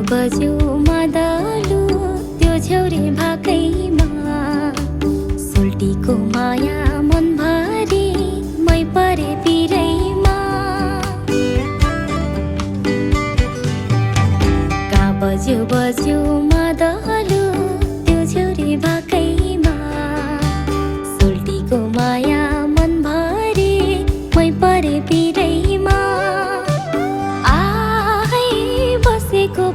बज्यो मादलु त्यो छेउरे भाकैमा सुल्टीको माया मनभरि मै परे पिरैमा कहाँ बज्यो मादलु त्यो छेउरे भाकैमा सुल्टीको माया मनभरि मै परे पिरैमा बसेको